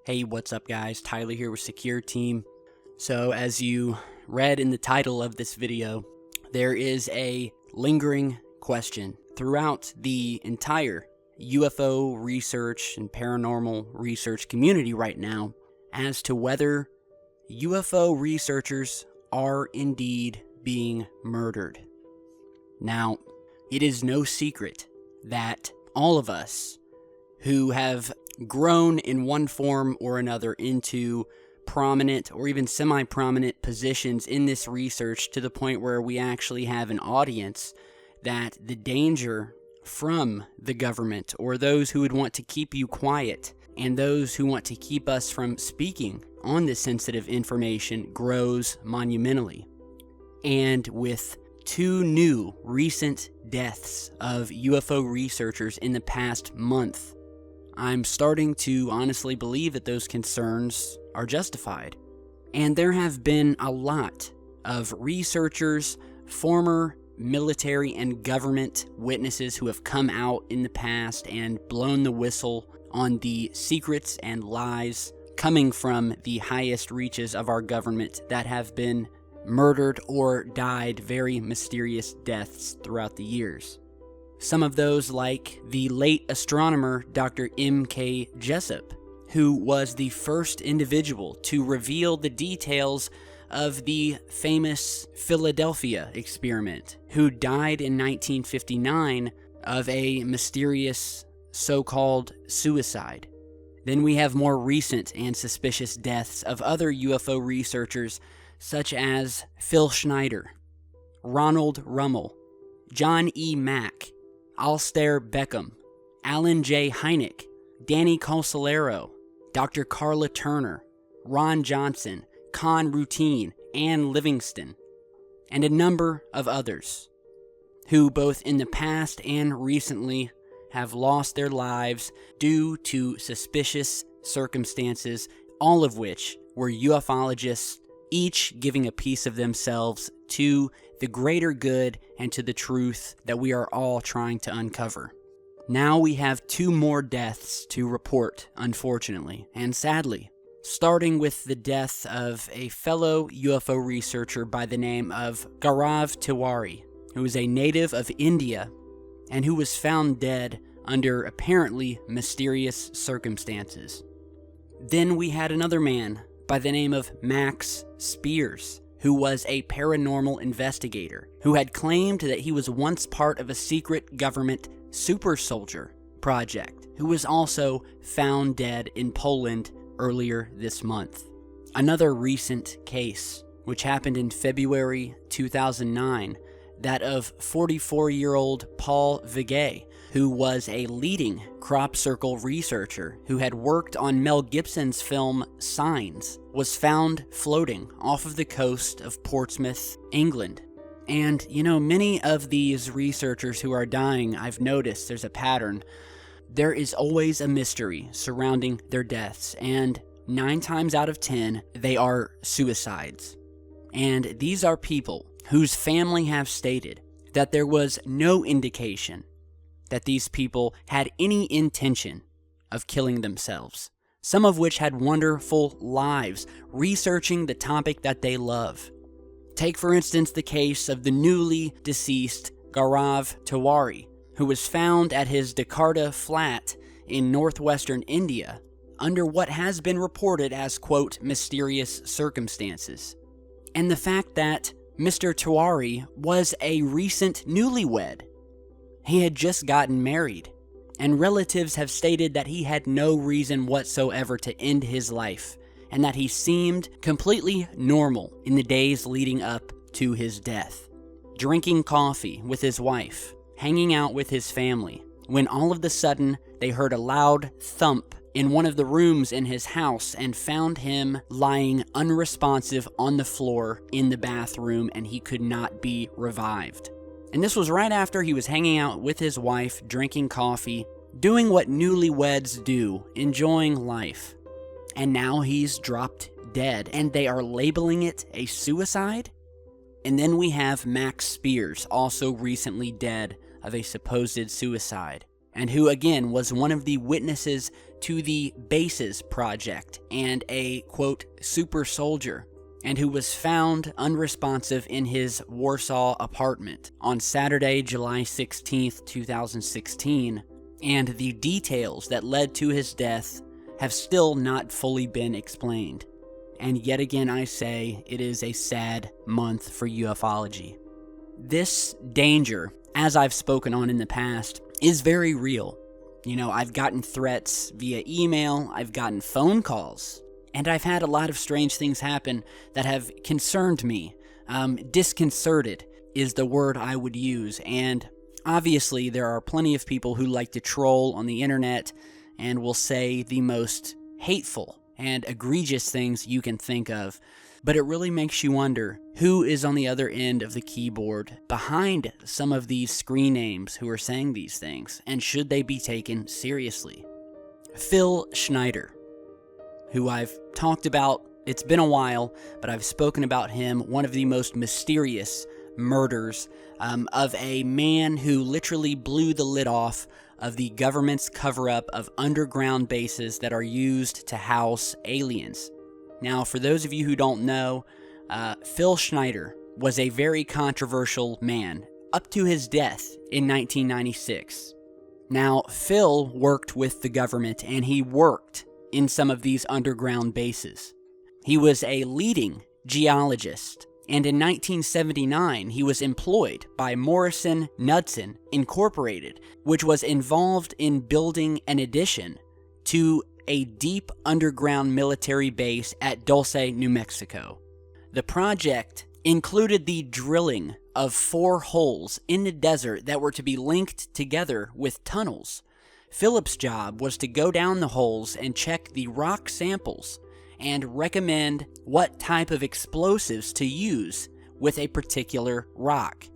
Hey, what's up guys? Tyler here with Secureteam. So as you read in the title of this video, there is a lingering question throughout the entire UFO research and paranormal research community right now as to whether UFO researchers are indeed being murdered. Now, it is no secret that all of us who have grown in one form or another into prominent or even semi-prominent positions in this research to the point where we actually have an audience, that the danger from the government or those who would want to keep you quiet and those who want to keep us from speaking on this sensitive information grows monumentally. And with two new recent deaths of UFO researchers in the past month, I'm starting to honestly believe that those concerns are justified. And there have been a lot of researchers, former military and government witnesses who have come out in the past and blown the whistle on the secrets and lies coming from the highest reaches of our government that have been murdered or died very mysterious deaths throughout the years. Some of those like the late astronomer Dr. M.K. Jessup, who was the first individual to reveal the details of the famous Philadelphia experiment, who died in 1959 of a mysterious so-called suicide. Then we have more recent and suspicious deaths of other UFO researchers such as Phil Schneider, Ronald Rummel, John E. Mack, Alistair Beckham, Alan J. Hynek, Danny Colsolero, Dr. Carla Turner, Ron Johnson, Con Routine, Ann Livingston, and a number of others who both in the past and recently have lost their lives due to suspicious circumstances, all of which were ufologists, each giving a piece of themselves to the greater good and to the truth that we are all trying to uncover. Now we have two more deaths to report, unfortunately, and sadly, starting with the death of a fellow UFO researcher by the name of Gaurav Tiwari, who is a native of India and who was found dead under apparently mysterious circumstances. Then we had another man by the name of Max Spears, who was a paranormal investigator who had claimed that he was once part of a secret government super soldier project, who was also found dead in Poland earlier this month. Another recent case, which happened in February 2009, that of 44-year-old Paul Vigay, who was a leading crop circle researcher who had worked on Mel Gibson's film Signs, was found floating off of the coast of Portsmouth, England. And, many of these researchers who are dying, I've noticed there's a pattern. There is always a mystery surrounding their deaths, and 9 times out of 10, they are suicides. And these are people whose family have stated that there was no indication that these people had any intention of killing themselves, some of which had wonderful lives researching the topic that they love. Take, for instance, the case of the newly deceased Gaurav Tiwari, who was found at his Jakarta flat in northwestern India under what has been reported as, quote, mysterious circumstances. And the fact that Mr. Tiwari was a recent newlywed. He had just gotten married, and relatives have stated that he had no reason whatsoever to end his life, and that he seemed completely normal in the days leading up to his death. Drinking coffee with his wife, hanging out with his family, when all of a sudden they heard a loud thump in one of the rooms in his house and found him lying unresponsive on the floor in the bathroom, and he could not be revived. And this was right after he was hanging out with his wife, drinking coffee, doing what newlyweds do, enjoying life. And now he's dropped dead, and they are labeling it a suicide? And then we have Max Spears, also recently dead of a supposed suicide, and who again was one of the witnesses to the Bases Project and a, quote, super soldier, and who was found unresponsive in his Warsaw apartment on Saturday, July 16th, 2016, and the details that led to his death have still not fully been explained. And yet again I say, it is a sad month for ufology. This danger, as I've spoken on in the past, is very real. You know, I've gotten threats via email, I've gotten phone calls, and I've had a lot of strange things happen that have concerned me. Disconcerted is the word I would use, and obviously there are plenty of people who like to troll on the internet and will say the most hateful and egregious things you can think of. But it really makes you wonder who is on the other end of the keyboard behind some of these screen names who are saying these things, and should they be taken seriously? Phil Schneider, who I've talked about, it's been a while, but I've spoken about him, one of the most mysterious murders of a man who literally blew the lid off of the government's cover-up of underground bases that are used to house aliens. Now, for those of you who don't know, Phil Schneider was a very controversial man up to his death in 1996. Now, Phil worked with the government, and he worked in some of these underground bases. He was a leading geologist, and in 1979, he was employed by Morrison Knudsen Incorporated, which was involved in building an addition to a deep underground military base at Dulce, New Mexico. The project included the drilling of 4 holes in the desert that were to be linked together with tunnels. Philip's job was to go down the holes and check the rock samples and recommend what type of explosives to use with a particular rock.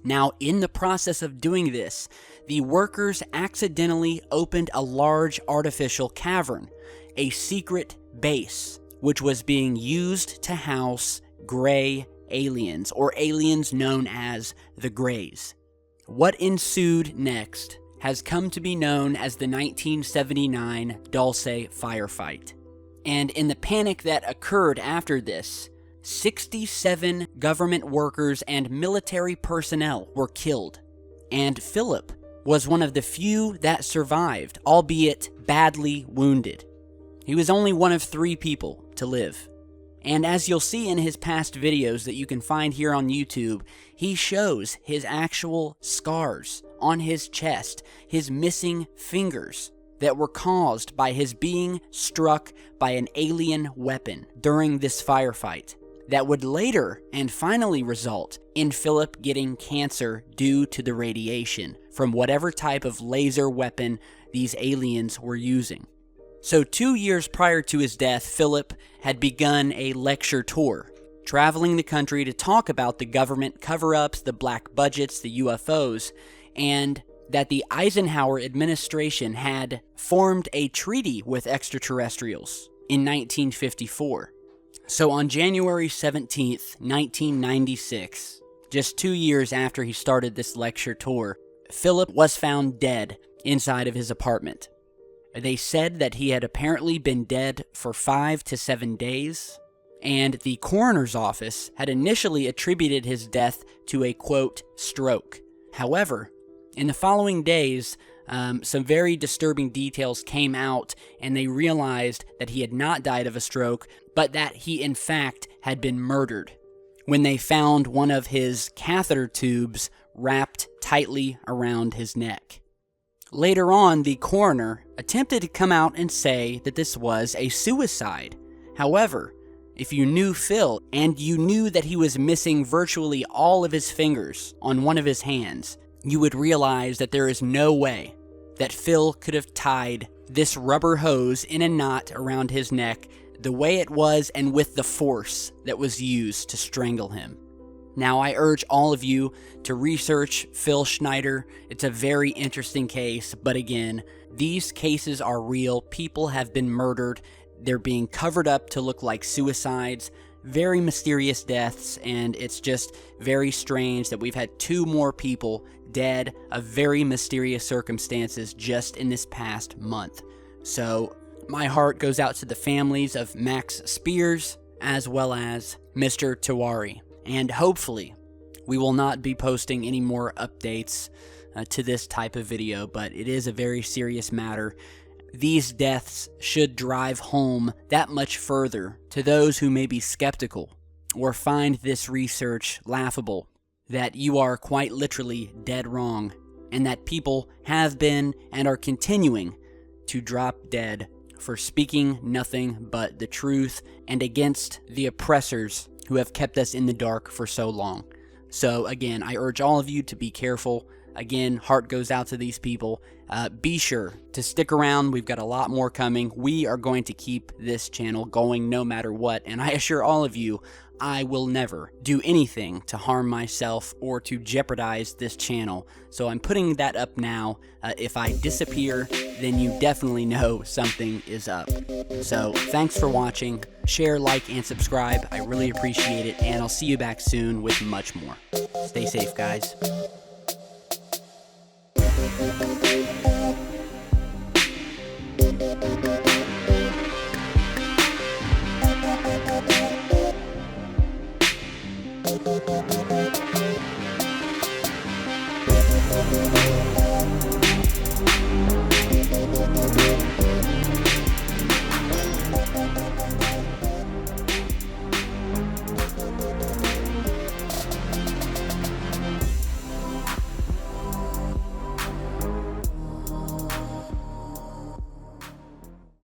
Now, in the process of doing this, the workers accidentally opened a large artificial cavern, a secret base, which was being used to house gray aliens, or aliens known as the Greys. What ensued next has come to be known as the 1979 Dulce Firefight. And in the panic that occurred after this, 67 government workers and military personnel were killed, and Philip was one of the few that survived, albeit badly wounded. He was only one of 3 people to live. And as you'll see in his past videos that you can find here on YouTube, he shows his actual scars on his chest, his missing fingers that were caused by his being struck by an alien weapon during this firefight, that would later and finally result in Philip getting cancer due to the radiation from whatever type of laser weapon these aliens were using. So 2 years prior to his death, Philip had begun a lecture tour, traveling the country to talk about the government cover-ups, the black budgets, the UFOs, and that the Eisenhower administration had formed a treaty with extraterrestrials in 1954. So on January 17th, 1996, just 2 years after he started this lecture tour, Philip was found dead inside of his apartment. They said that he had apparently been dead for 5 to 7 days, and the coroner's office had initially attributed his death to a, quote, stroke. However, in the following days, some very disturbing details came out, and they realized that he had not died of a stroke, but that he in fact had been murdered when they found one of his catheter tubes wrapped tightly around his neck. Later on, the coroner attempted to come out and say that this was a suicide. However, if you knew Phil and you knew that he was missing virtually all of his fingers on one of his hands, you would realize that there is no way that Phil could have tied this rubber hose in a knot around his neck the way it was and with the force that was used to strangle him. Now, I urge all of you to research Phil Schneider. It's a very interesting case, but again, these cases are real. People have been murdered. They're being covered up to look like suicides. Very mysterious deaths, and it's just very strange that we've had 2 more people dead of very mysterious circumstances just in this past month. So my heart goes out to the families of Max Spears as well as Mr. Tiwari. And hopefully we will not be posting any more updates to this type of video, but it is a very serious matter. These deaths should drive home that much further to those who may be skeptical or find this research laughable, that you are quite literally dead wrong, and that people have been and are continuing to drop dead for speaking nothing but the truth and against the oppressors who have kept us in the dark for so long. So again, I urge all of you to be careful. Again, heart goes out to these people. Be sure to stick around. We've got a lot more coming. We are going to keep this channel going no matter what, and I assure all of you, I will never do anything to harm myself or to jeopardize this channel. So I'm putting that up now. If I disappear, then you definitely know something is up. So thanks for watching. Share, like, and subscribe. I really appreciate it, and I'll see you back soon with much more. Stay safe, guys.